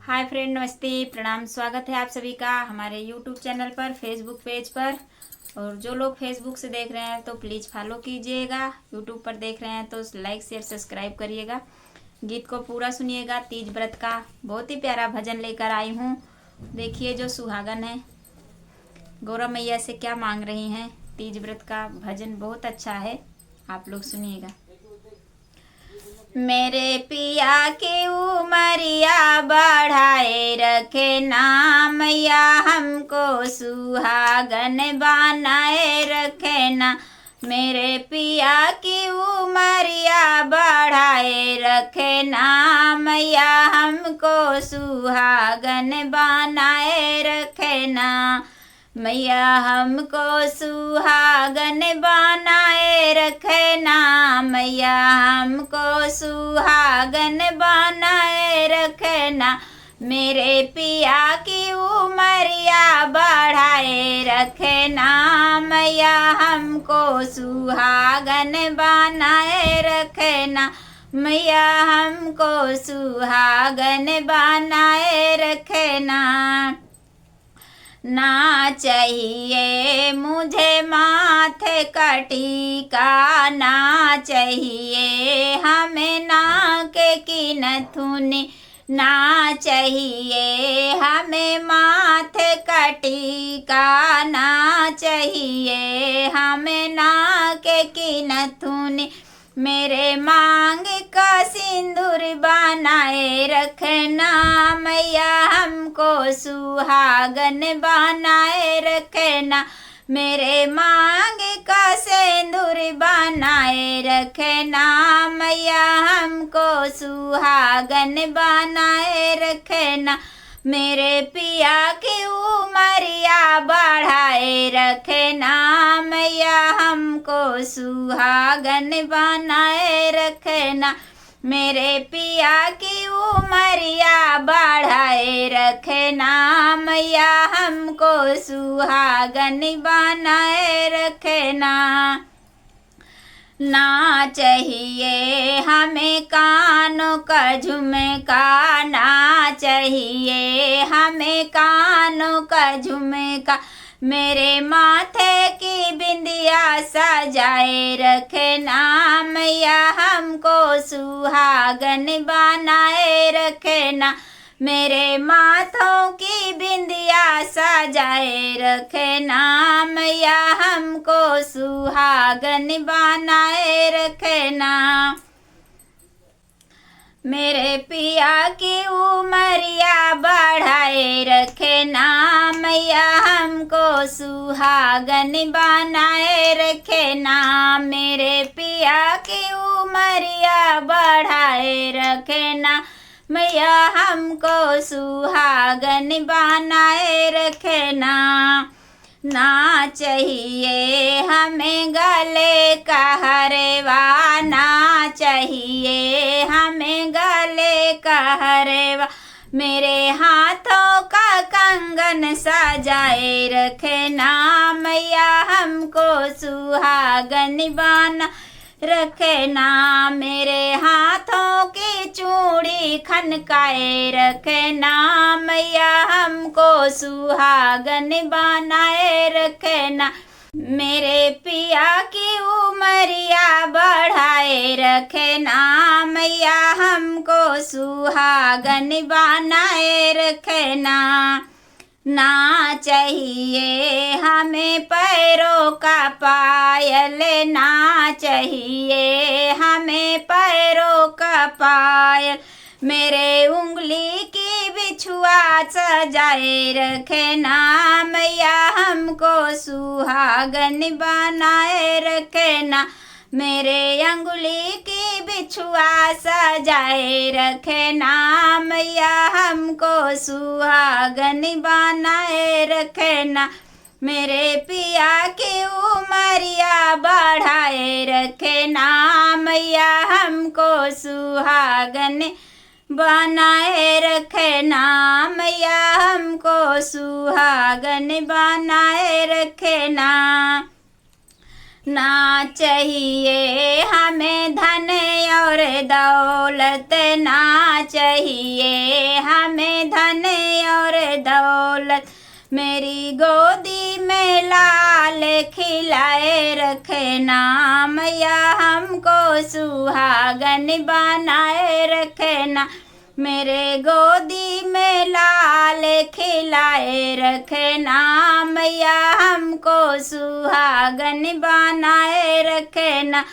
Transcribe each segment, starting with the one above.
Hi friend, नमस्ते, प्रणाम। स्वागत है आप सभी का हमारे यूट्यूब चैनल पर, फेसबुक पेज पर। और जो लोग फेसबुक से देख रहे हैं तो प्लीज़ फॉलो कीजिएगा। यूट्यूब पर देख रहे हैं तो लाइक शेयर सब्सक्राइब करिएगा। गीत को पूरा सुनिएगा। तीज व्रत का बहुत ही प्यारा भजन लेकर आई हूँ। देखिए जो सुहागन है गौरा मैया से क्या मांग रही हैं। तीज व्रत का भजन बहुत अच्छा है, आप लोग सुनिएगा। मेरे पिया की उमरिया बढ़ाए रखे ना, मैया हमको सुहागन बनाए रखे ना। मेरे पिया की उमरिया बढ़ाए रखे ना, मैया हमको सुहागन बनाए रखे ना। मैया हमको सुहागन बनाए रखे ना, मैया हमको सुहागन बनाए रखे ना। मेरे पिया की उमरिया बढ़ाए रखे ना, मैया हमको सुहागन बनाए रखे ना। मैया हमको सुहागन बनाए रखे ना। ना चाहिए मुझे माथे का टीका, ना चाहिए हमें नाक की नथुनी, ना चाहिए हमें माथे का टीका, ना चाहिए हमें नाक की नथुनी। मेरे मांग का सिंदूर बनाए रखना, मैया हमको सुहागन बनाए रखना। मेरे मांग का सिंदूर बनाए रखना, मैया हमको सुहागन बनाए रखना। मेरे पिया की उमरिया बढ़ाए रखना, मैया हमको सुहागन बनाए रखना। मेरे पिया की उमरिया बढ़ाए रखना, मैया हमको सुहागन बनाए रखना। ना चाहिए हमें कानों का झुमका, ना चाहिए हमें कानों का झुमका। मेरे माथे की बिंदिया सजाए रखना, मैया हमको सुहागन बनाए रखना। मेरे माथों की बिंदिया सजाए रखना, मैया हमको सुहागन बनाए रखना। मेरे पिया की उमरिया बढ़ाए रखना, मैया हमको सुहागन बनाए रखना। मेरे पिया की उमरिया बढ़ाए रखना, मैया हमको सुहागन बनाए रखना। ना चाहिए हमें गले का हरवा, ना चाहिए हमें गले का हरवा। मेरे हाथों का कंगन सजाए रखना, मैया हमको सुहागन बना रखना। मेरे हाथों की चूड़ी खनकाए रखना, मैया हमको सुहागन बनाए रखना। मेरे पिया की उमरिया बढ़ाए रखना, मैया हमको सुहागन बनाए रखना। ना चाहिए हमें पैरों का पायल, ना चाहिए हमें पैरों का पायल। मेरे उंगली की बिछुआ सजाए रखना, मैया हमको सुहागन बनाए रखना। मेरे अंगुली की बिछुआ सजाए रखना, मैया हमको सुहागन बनाए रखना। मेरे पिया की उमरिया बढ़ाए रखना, मैया हमको सुहागन बनाए रखना। मैया हमको सुहागन बनाए रखना। ना चाहिए हमें धन और दौलत, ना चाहिए हमें धन व्रत। मेरी गोदी में लाल खिलाए रखना, मैया हमको सुहागन बनाए रखना। मेरे गोदी में लाल खिलाए रखना, मैया हमको सुहागन बनाए रखना।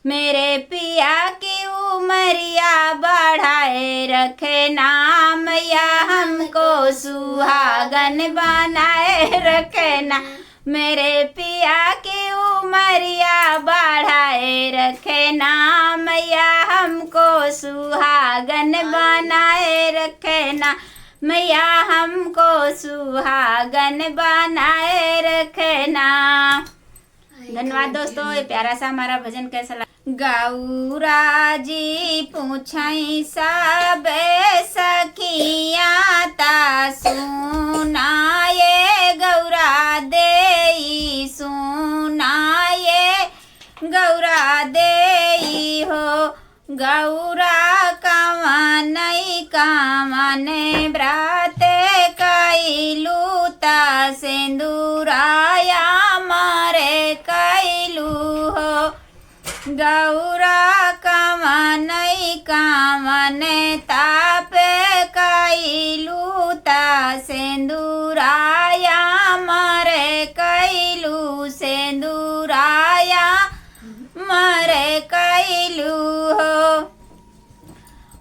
मेरे पिया की उमरिया बढ़ाए रखना, मैया हमको सुहागन बनाए रखना। मेरे पिया की उमरिया बढ़ाए रखना, मैया हमको सुहागन बनाए रखना। मैया हमको सुहागन बनाए रखना। धन्यवाद दोस्तों, ये प्यारा सा हमारा भजन कैसा लगा। गौरा जी पूछई सब सखियाँ ता सुनाए, गौरा देई सुनाए, गौरा देई हो। गौरा कावन कावन व्रत कैलू ता सिंदूराया मारे कैलू हो। गौरा कावन कावन ताप कैलू ता सिंदूराया मारे कैलू, सिंदूराया मारे कैलू हो।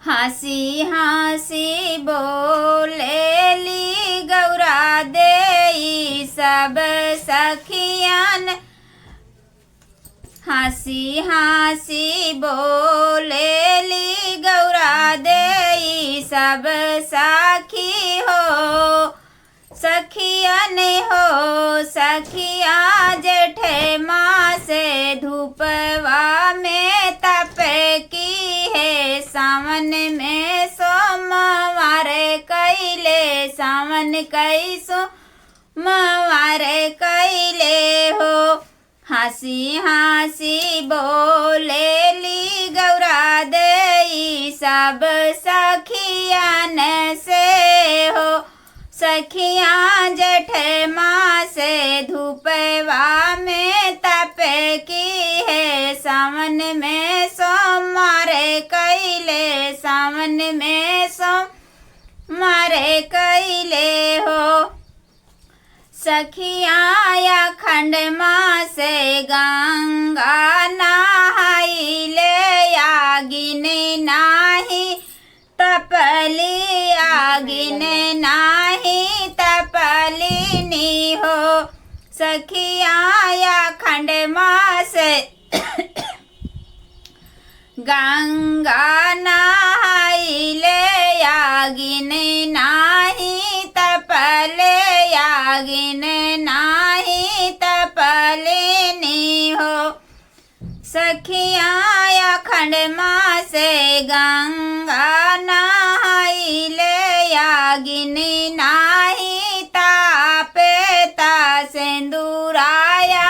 हंसी हंसी बोलेली गौरा देई सब सखियन, हंसी हंसी बोलेली गौरा देई सब सखी हो। सखियन हो सखिया जेठे माँ से धूपवा में तप की है, सावन में सोमवार कैले, सावन कैसो मवार कैले हो। हंसी हंसी बोलेली गौरा देई सब सखियन से हो। सखियाँ जेठ माँ से धूपवा में तप की है, सावन में सोमवार कैले, सावन में सोमवार कैले हो। सखियाँ या खंड माँ से गंगा नहाइले, आगिन नाही तपली, आगिन नाही तपलिनी हो। सखियाँ या खंड माँ से गंगा नहाइले, आगिन नाही तपले, आगिन नाही तपलिनी हो। सखियाँ या खंड माँ से गंगा नहाइले, आगिन नाही तापे ता सिंदूराया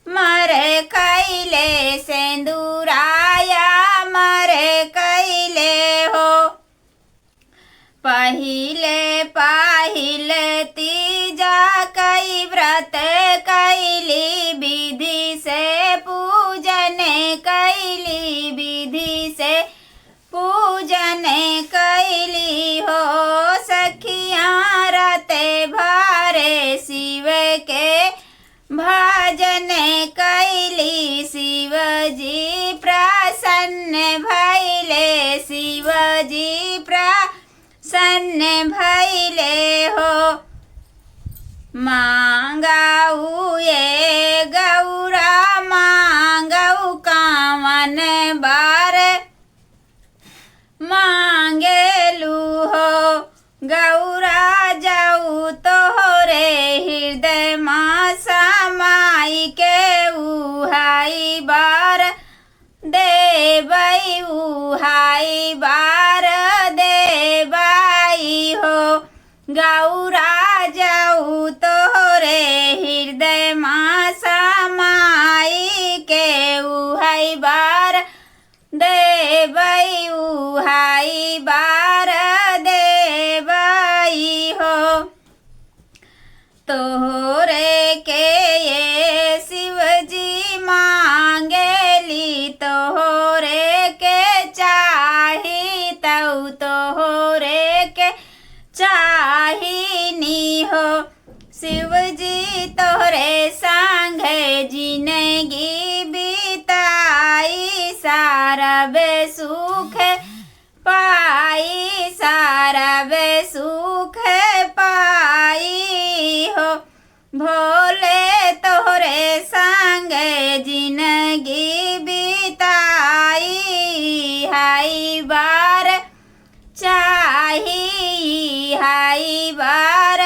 मरे कैले, सिंदूराया मरे कैले हो। पहिले पहिले तीजा कई व्रत कैली, विधि से पूजन कैली, विधि से पूजन कैली हो। सखियाँ रते भरे शिव के भजन कैली, शिव जी प्रसन्न भैले, शिव जी प्रसन्न भैले हो। मांगाऊ ये गौरा मांगाऊ कावन बार मांगेलू हो। गौरा जाऊ तोहरे हृदय माँ समाई के, उहाई बार देवई, उहाई बार देवई हो। गौरा जाऊ तोहरे हृदय माँ समाई के, उहाई बार देवई, उहाई बार देवई हो। तोहरे के ये शिव जी मांगेली, तोहरे के चाही तऊ तोहरे के चाहिनी हो। शिव जी तोहरे संगे जिंदगी बिताई, सारा बे सुख पाई, सारा बे सुख पाई हो। भोले तोहरे संगे जिंदगी बिताई, हाई बार चाही, हाई बार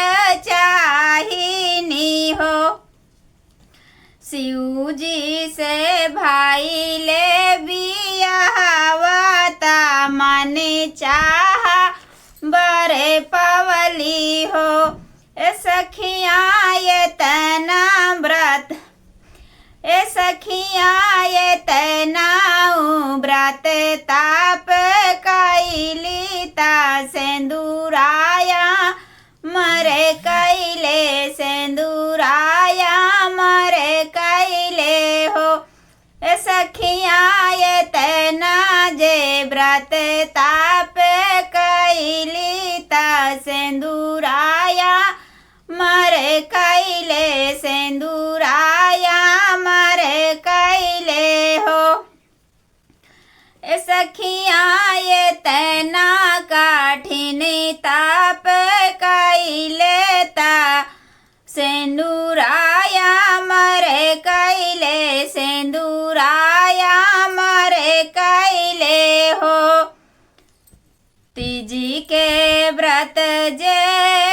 चाहिनी हो। शिव जी से भाई ले बियाहवाता, मन चाह बरे पवली हो। ए सखिया ये तना व्रत, ए सखिया ये तना व्रत ताप कैली ता, सेंदूराया मरे कैले, सेंदूराया मरे कैले हो। ए सखिया ये तना जे व्रत ताप कैली ता, सेंदूराया मरे कैले, सेंदूराया मरे कैले हो। ए सखिया ये तना कठिन ताप कैले ता, सेंदूराया मरे कैले, सेंदूराया मरे कैले हो। तीजी के व्रत जे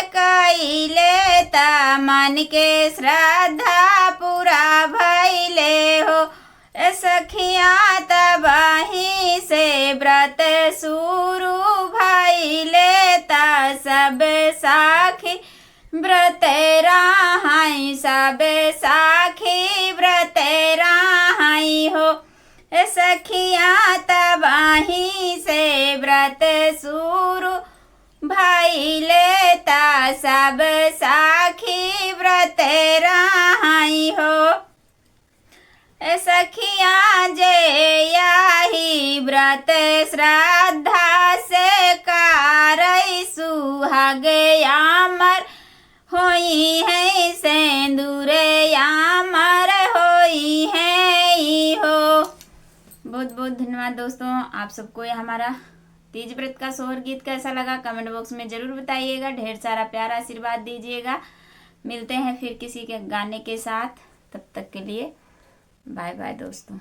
कैले ता, मन के श्रद्धा पूरा भैले हो। ए सखिया तबाही से व्रत शुरू भैले ता, सब साखी व्रत रहाई, सब साखी व्रत रहाई हो। ए सखिया तबाही से व्रत शुरू भैले ता, सब साखी व्रत रहाई हो। ए सखिया जे याही व्रत श्रद्धा से कारई, सुहाग यामर होई है, सेंदूर यामर होई है हो। बहुत बहुत धन्यवाद दोस्तों। आप सबको ये हमारा तीज व्रत का सोहर गीत कैसा लगा कमेंट बॉक्स में ज़रूर बताइएगा। ढेर सारा प्यारा आशीर्वाद दीजिएगा। मिलते हैं फिर किसी के गाने के साथ, तब तक के लिए बाय बाय दोस्तों।